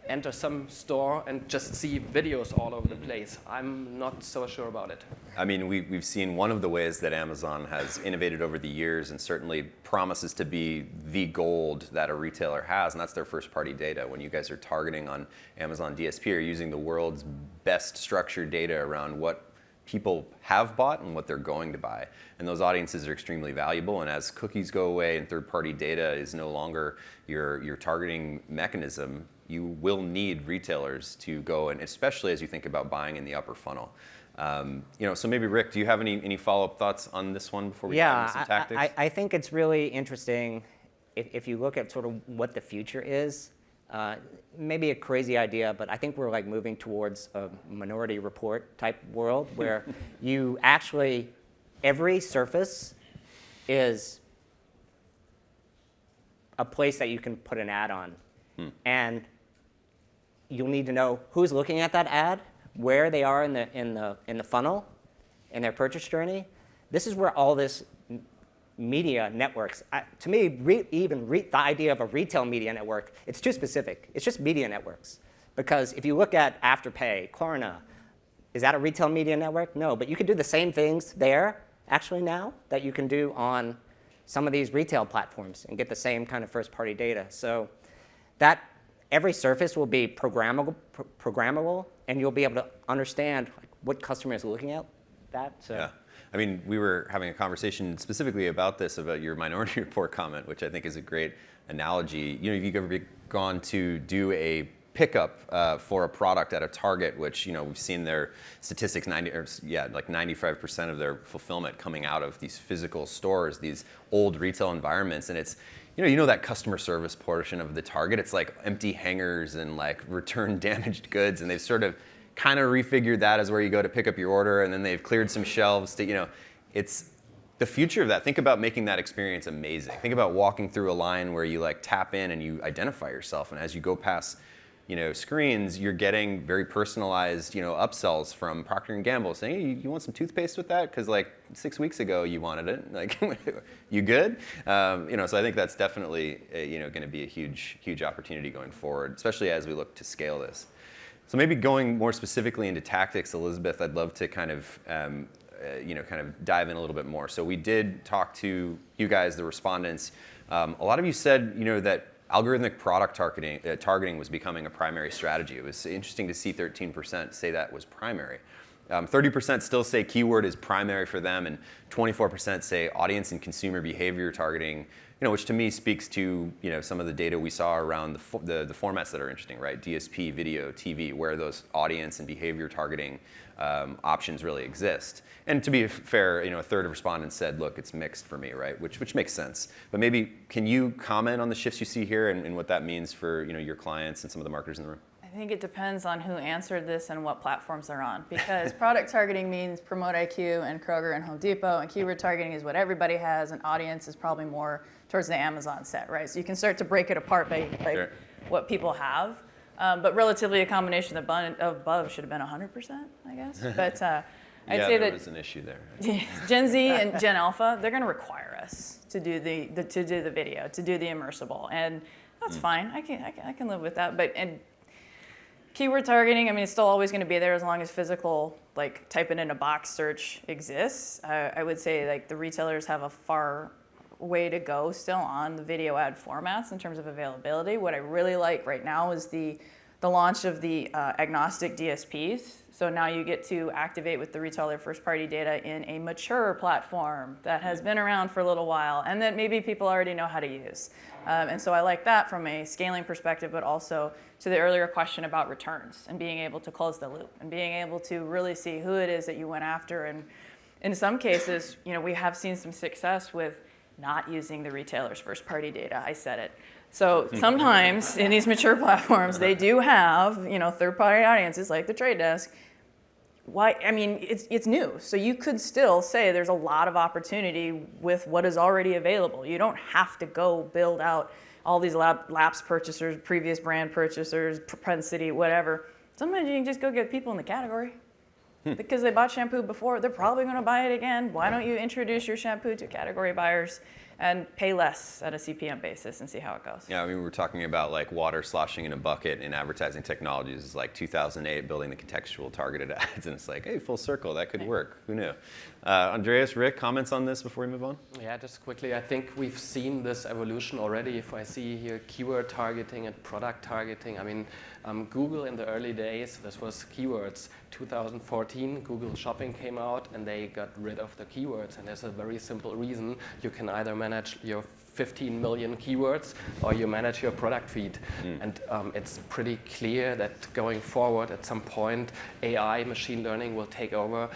enter some store and just see videos all over the place. I'm not so sure about it. I mean, we've seen one of the ways that Amazon has innovated over the years and certainly promises to be the gold that a retailer has, and that's their first-party data. When you guys are targeting on Amazon DSP, you're using the world's best structured data around what people have bought and what they're going to buy. And those audiences are extremely valuable. And as cookies go away and third-party data is no longer your targeting mechanism, you will need retailers to go, and especially as you think about buying in the upper funnel. So maybe Rick, do you have any follow-up thoughts on this one before we dive into some tactics? I think it's really interesting if you look at sort of what the future is. Maybe a crazy idea, but I think we're like moving towards a Minority Report type world where you actually, every surface is a place that you can put an ad on. And you'll need to know who's looking at that ad, where they are in the funnel, in their purchase journey. This is where all this media networks, to me, the idea of a retail media network, it's too specific. It's just media networks. Because if you look at Afterpay, Klarna, is that a retail media network? No, but you can do the same things there, actually now, that you can do on some of these retail platforms and get the same kind of first-party data. So that every surface will be programmable, and you'll be able to understand what customer is looking at that. So. Yeah. I mean, we were having a conversation specifically about this, about your Minority Report comment, which I think is a great analogy. If you've ever gone to do a pickup for a product at a Target, which we've seen their statistics, 95% of their fulfillment coming out of these physical stores, these old retail environments, and it's that customer service portion of the Target, it's like empty hangers and like return damaged goods, and they've sort of kind of refigured that as where you go to pick up your order, and then they've cleared some shelves to, it's the future of that. Think about making that experience amazing. Think about walking through a line where you like tap in and you identify yourself, and as you go past screens, you're getting very personalized, upsells from Procter & Gamble saying, hey, you want some toothpaste with that? Because like 6 weeks ago you wanted it. Like, you good? So I think that's definitely, going to be a huge opportunity going forward, especially as we look to scale this. So maybe going more specifically into tactics, Elizabeth, I'd love to kind of dive in a little bit more. So we did talk to you guys, the respondents. A lot of you said, that algorithmic product targeting was becoming a primary strategy. It was interesting to see 13% say that was primary. 30% still say keyword is primary for them, and 24% say audience and consumer behavior targeting, which to me speaks to some of the data we saw around the formats that are interesting, right? DSP, video, TV, where those audience and behavior targeting options really exist. And to be fair, a third of respondents said, look, it's mixed for me, right? Which makes sense. But maybe can you comment on the shifts you see here and what that means for your clients and some of the marketers in the room? I think it depends on who answered this and what platforms they're on, because product targeting means Promote IQ and Kroger and Home Depot, and keyword targeting is what everybody has, and audience is probably more towards the Amazon set, right? So you can start to break it apart by Sure. what people have. But relatively a combination of above should have been 100%, I guess. But I'd say there was an issue there. Gen Z and Gen Alpha, they're going to require us to do the video, to do the immersible, and that's fine. I can live with that. But keyword targeting, I mean, it's still always going to be there as long as physical, like type it in a box search exists. I would say like the retailers have a far way to go still on the video ad formats in terms of availability. What I really like right now is the launch of the agnostic DSPs. So now you get to activate with the retailer first-party data in a mature platform that has been around for a little while and that maybe people already know how to use. And so I like that from a scaling perspective, but also to the earlier question about returns and being able to close the loop and being able to really see who it is that you went after. And in some cases, we have seen some success with not using the retailer's first-party data. I said it. So sometimes in these mature platforms, they do have third-party audiences like the Trade Desk. Why? I mean, it's new, so you could still say there's a lot of opportunity with what is already available. You don't have to go build out all these lapsed purchasers, previous brand purchasers, propensity, whatever. Sometimes you can just go get people in the category. Because they bought shampoo before, they're probably going to buy it again. Why don't you introduce your shampoo to category buyers and pay less at a CPM basis and see how it goes. Yeah, I mean, we're talking about like water sloshing in a bucket in advertising technologies. It's like 2008 building the contextual targeted ads, and it's like, hey, full circle, that could work. Who knew? Andreas, Rick, comments on this before we move on? Yeah, just quickly, I think we've seen this evolution already. If I see here keyword targeting and product targeting, I mean, Google in the early days, this was keywords. 2014, Google Shopping came out and they got rid of the keywords. And there's a very simple reason. You can either manage your 15 million keywords or you manage your product feed. And it's pretty clear that going forward at some point, AI, machine learning will take over.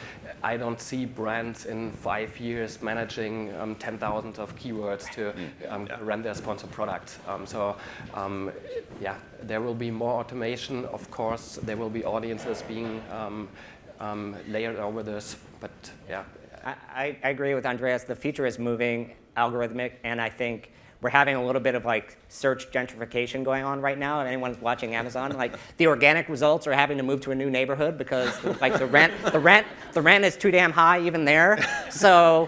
I don't see brands in 5 years managing 10,000 of keywords to run their sponsored products. Yeah, there will be more automation. Of course, there will be audiences being layered over this, but yeah. I agree with Andreas. The future is moving algorithmic, and I think we're having a little bit of like search gentrification going on right now. If anyone's watching Amazon, like the organic results are having to move to a new neighborhood because like the rent is too damn high even there. So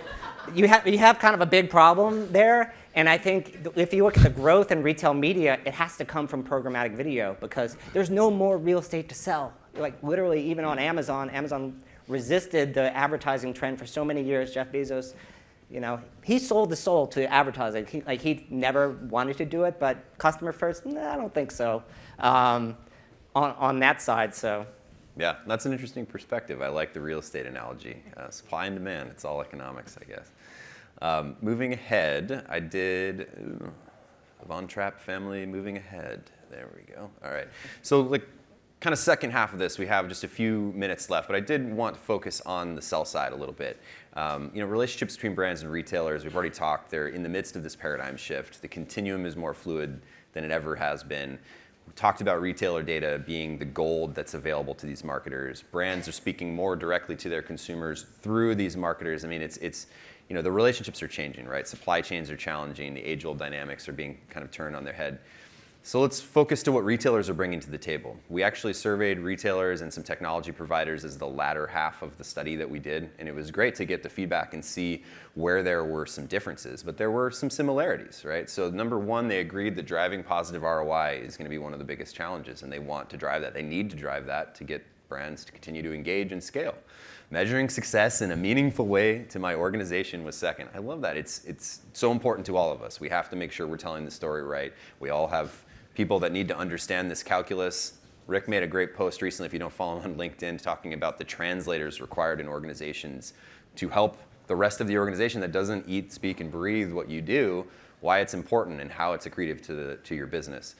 you have kind of a big problem there. And I think if you look at the growth in retail media, it has to come from programmatic video because there's no more real estate to sell. Like literally, even on Amazon, Amazon resisted the advertising trend for so many years. Jeff Bezos, you know, he sold the soul to advertising. He never wanted to do it, but customer first, nah, I don't think so. On that side, so. Yeah, that's an interesting perspective. I like the real estate analogy. Supply and demand, it's all economics, I guess. Moving ahead, I did Von Trapp family moving ahead. There we go. All right. So like kind of second half of this, we have just a few minutes left, but I did want to focus on the sell side a little bit. You know, relationships between brands and retailers, we've already talked, they're in the midst of this paradigm shift. The continuum is more fluid than it ever has been. We talked about retailer data being the gold that's available to these marketers. Brands are speaking more directly to their consumers through these marketers. I mean, it's you know, the relationships are changing, right? Supply chains are challenging. The age-old dynamics are being kind of turned on their head. So let's focus to what retailers are bringing to the table. We actually surveyed retailers and some technology providers as the latter half of the study that we did, and it was great to get the feedback and see where there were some differences, but there were some similarities, right? So number one, they agreed that driving positive ROI is going to be one of the biggest challenges, and they want to drive that. They need to drive that to get brands to continue to engage and scale. Measuring success in a meaningful way to my organization was second. I love that. It's so important to all of us. We have to make sure we're telling the story right. We all have people that need to understand this calculus. Rick made a great post recently, if you don't follow him on LinkedIn, talking about the translators required in organizations to help the rest of the organization that doesn't eat, speak, and breathe what you do, why it's important and how it's accretive to your business.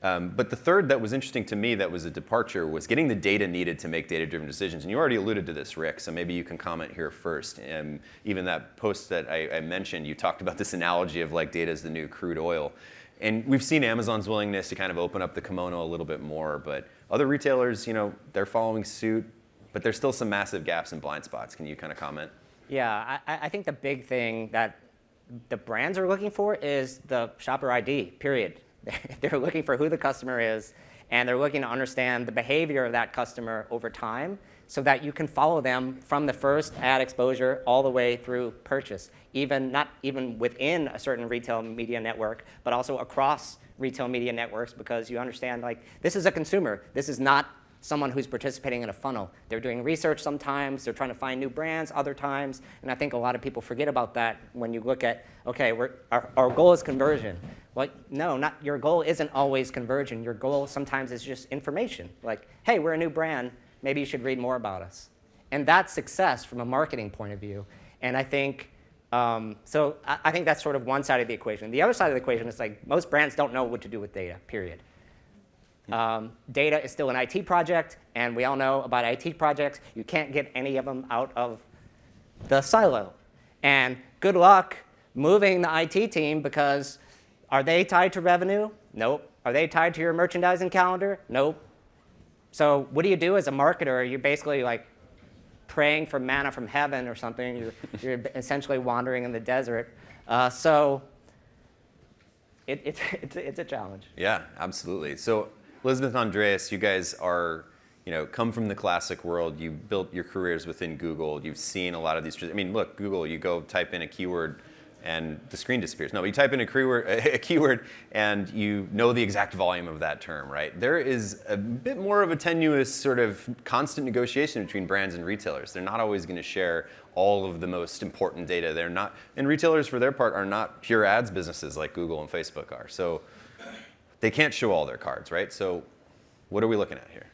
But the third that was interesting to me that was a departure was getting the data needed to make data-driven decisions. And you already alluded to this, Rick, so maybe you can comment here first. Even that post that I mentioned, you talked about this analogy of like data is the new crude oil. And we've seen Amazon's willingness to kind of open up the kimono a little bit more, but other retailers, you know, they're following suit, but there's still some massive gaps and blind spots. Can you kind of comment? Yeah, I think the big thing that the brands are looking for is the shopper ID, period. They're looking for who the customer is, and they're looking to understand the behavior of that customer over time so that you can follow them from the first ad exposure all the way through purchase, not even within a certain retail media network, but also across retail media networks, because you understand, like, this is a consumer. This is not someone who's participating in a funnel. They're doing research sometimes, they're trying to find new brands other times, and I think a lot of people forget about that when you look at, okay, our goal is conversion. Well, no, your goal isn't always conversion. Your goal sometimes is just information. Like, hey, we're a new brand, maybe you should read more about us. And that's success from a marketing point of view. And I think, so I think that's sort of one side of the equation. The other side of the equation is like, most brands don't know what to do with data, period. Data is still an IT project, and we all know about IT projects. You can't get any of them out of the silo. And good luck moving the IT team, because are they tied to revenue? Nope. Are they tied to your merchandising calendar? Nope. So what do you do as a marketer? You're basically like praying for manna from heaven or something. You're essentially wandering in the desert. So it's a challenge. Yeah, absolutely. So Elizabeth, Andreas, you guys are, come from the classic world. You built your careers within Google. You've seen a lot of these. I mean, look, Google, you go type in a keyword and the screen disappears. No, but you type in a keyword and you know the exact volume of that term, right? There is a bit more of a tenuous sort of constant negotiation between brands and retailers. They're not always going to share all of the most important data. They're not, and retailers for their part are not pure ads businesses like Google and Facebook are. So they can't show all their cards, right? So what are we looking at here?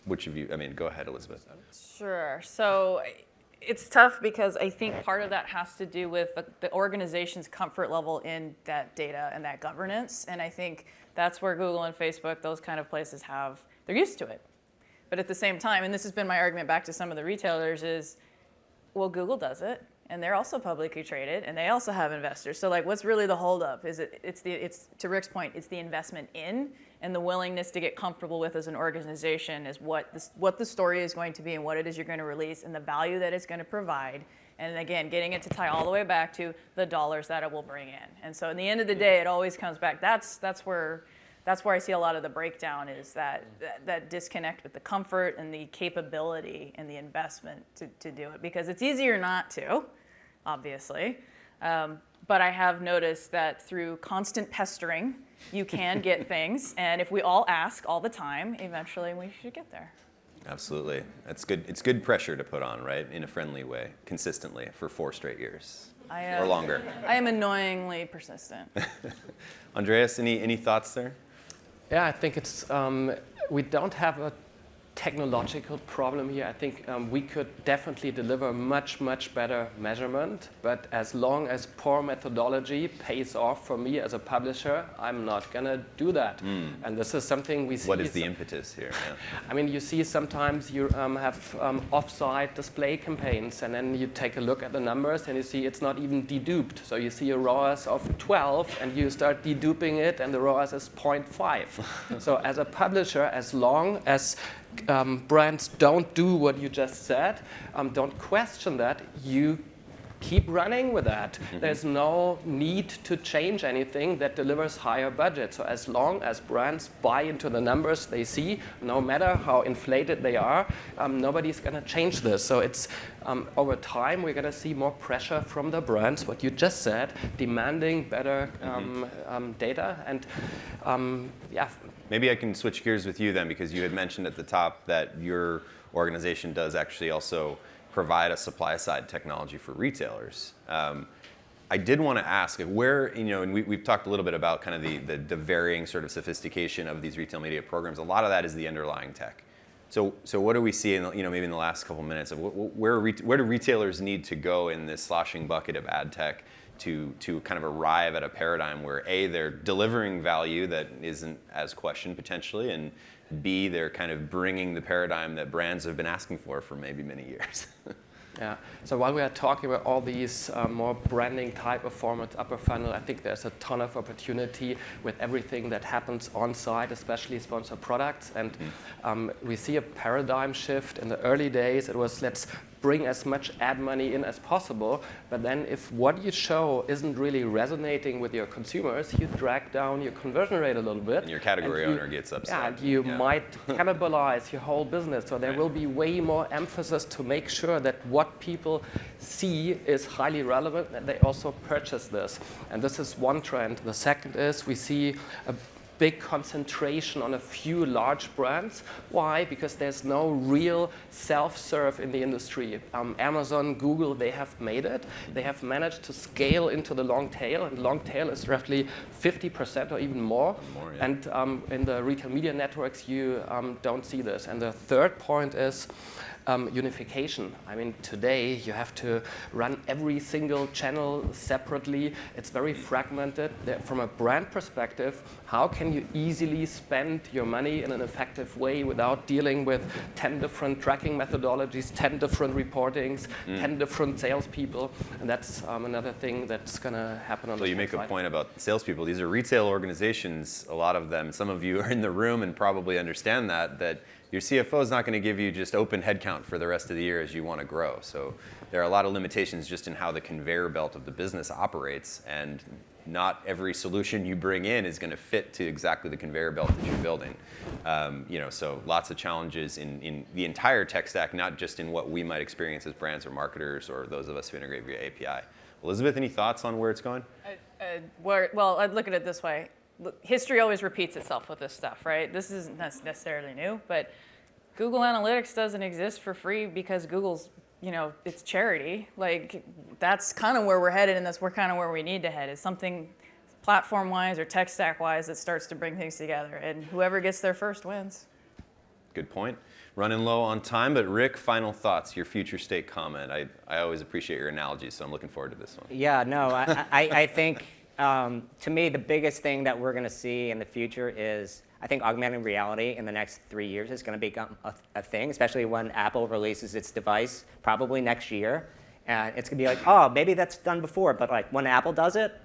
Which of you, I mean, go ahead, Elizabeth. Sure. So it's tough because I think part of that has to do with the organization's comfort level in that data and that governance. And I think that's where Google and Facebook, those kind of places they're used to it. But at the same time, and this has been my argument back to some of the retailers is, well, Google does it, and they're also publicly traded, and they also have investors. So like, what's really the holdup? It's to Rick's point, it's the investment in and the willingness to get comfortable with as an organization is what the story is going to be and what it is you're going to release and the value that it's going to provide. And again, getting it to tie all the way back to the dollars that it will bring in. And so in the end of the day, it always comes back. That's where I see a lot of the breakdown is that disconnect with the comfort and the capability and the investment to do it. Because it's easier not to, obviously. But I have noticed that through constant pestering, you can get things. And if we all ask all the time, eventually we should get there. Absolutely. That's good. It's good pressure to put on, right? In a friendly way, consistently for 4 straight years or longer. I am annoyingly persistent. Andreas, any thoughts there? Yeah, I think it's we don't have a technological problem here. I think we could definitely deliver much better measurement, but as long as poor methodology pays off for me as a publisher, I'm not gonna do that. And this is something we see. What is the impetus here? Yeah. I mean, you see sometimes you have off-site display campaigns, and then you take a look at the numbers and you see it's not even deduped. So you see a ROAS of 12 and you start deduping it and the ROAS is 0.5. So as a publisher, as long as brands don't do what you just said, don't question that, you keep running with that. There's no need to change anything that delivers higher budget. So as long as brands buy into the numbers they see, no matter how inflated they are, nobody's going to change this. So it's over time we're going to see more pressure from the brands, what you just said, demanding better data. And yeah. Maybe I can switch gears with you then, because you had mentioned at the top that your organization does actually also provide a supply-side technology for retailers. I did want to ask where, and we've talked a little bit about kind of the varying sort of sophistication of these retail media programs. A lot of that is the underlying tech. So what do we see in, maybe in the last couple minutes of where do retailers need to go in this sloshing bucket of ad tech to kind of arrive at a paradigm where A, they're delivering value that isn't as questioned potentially, and B, they're kind of bringing the paradigm that brands have been asking for maybe many years. Yeah. So while we are talking about all these more branding type of formats, upper funnel, I think there's a ton of opportunity with everything that happens on site, especially sponsored products. And we see a paradigm shift. In the early days, it was let's bring as much ad money in as possible. But then if what you show isn't really resonating with your consumers, you drag down your conversion rate a little bit. And your category owner gets upset. Yeah, you might cannibalize your whole business. So there will be way more emphasis to make sure that what people see is highly relevant and they also purchase this. And this is one trend. The second is we see a big concentration on a few large brands. Why? Because there's no real self-serve in the industry. Amazon, Google, they have made it. They have managed to scale into the long tail, and long tail is roughly 50% or even more. Yeah. And in the retail media networks, you don't see this. And the third point is unification. I mean, today you have to run every single channel separately. It's very fragmented. From a brand perspective, how can you easily spend your money in an effective way without dealing with 10 different tracking methodologies, 10 different reportings, 10 different salespeople? And that's another thing that's going to happen on the So you make side. a point about salespeople. These are retail organizations, a lot of them. Some of you are in the room and probably understand that your CFO is not going to give you just open headcount for the rest of the year as you want to grow. So there are a lot of limitations just in how the conveyor belt of the business operates, and not every solution you bring in is going to fit to exactly the conveyor belt that you're building. So lots of challenges in the entire tech stack, not just in what we might experience as brands or marketers or those of us who integrate via API. Elizabeth, any thoughts on where it's going? Well, I'd look at it this way. History always repeats itself with this stuff, right? This isn't necessarily new, but Google Analytics doesn't exist for free because Google's, it's charity. Like, that's kind of where we're headed, and we're kind of where we need to head, is something platform-wise or tech stack-wise that starts to bring things together, and whoever gets there first wins. Good point. Running low on time, but Rick, final thoughts, your future state comment. I always appreciate your analogies, so I'm looking forward to this one. Yeah, no, I think, to me, the biggest thing that we're going to see in the future is, I think augmented reality in the next 3 years is going to become a thing, especially when Apple releases its device, probably next year. And it's going to be like, oh, maybe that's done before, but like when Apple does it,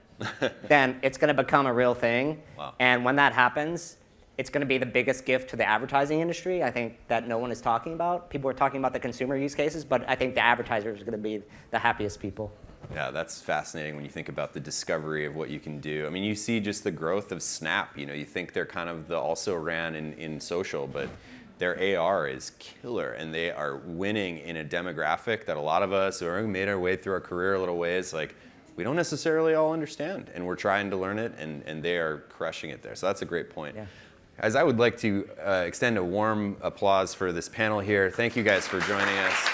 then it's going to become a real thing. Wow. And when that happens, it's going to be the biggest gift to the advertising industry, I think, that no one is talking about. People are talking about the consumer use cases, but I think the advertisers are going to be the happiest people. Yeah, that's fascinating when you think about the discovery of what you can do. I mean, you see just the growth of Snap. You think they're kind of the also ran in social, but their AR is killer, and they are winning in a demographic that a lot of us who made our way through our career a little ways, like, we don't necessarily all understand, and we're trying to learn it, and they are crushing it there. So that's a great point. Yeah. As I would like to extend a warm applause for this panel here. Thank you guys for joining us.